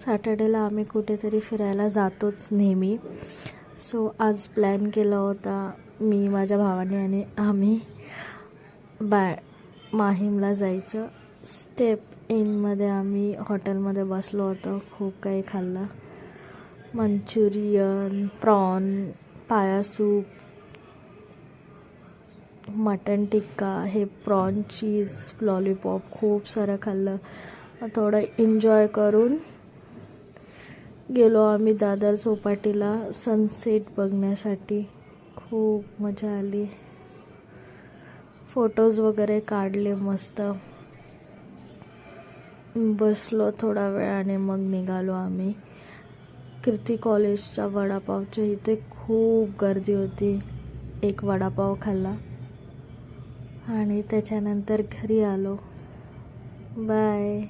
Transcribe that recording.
सॅटर्डेला आम्ही कुठेतरी फिरायला जातोच नेहमी. सो आज प्लॅन केला होता मी, माझ्या भावाने आणि आम्ही माहीमला जायचं. स्टेप इनमध्ये आम्ही हॉटेलमध्ये बसलो होतो. खूप काही खाल्लं. मंचुरियन, प्रॉन, पाया सूप, मटन टिक्का, हे प्रॉन चीज लॉलीपॉप खूप सारं खाल्लं. थोडं एन्जॉय करून गेलो आम्ही दादर चौपाटीला सनसेट बघण्यासाठी. खूप मजा आली. फोटोज वगैरे काढले मस्त. बसलो थोडा वेळ आणि मग निघालो आम्ही. कीर्ती कॉलेजच्या वडापावच्या इथे खूप गर्दी होती. एक वडापाव खाल्ला आणि त्याच्यानंतर घरी आलो. बाय.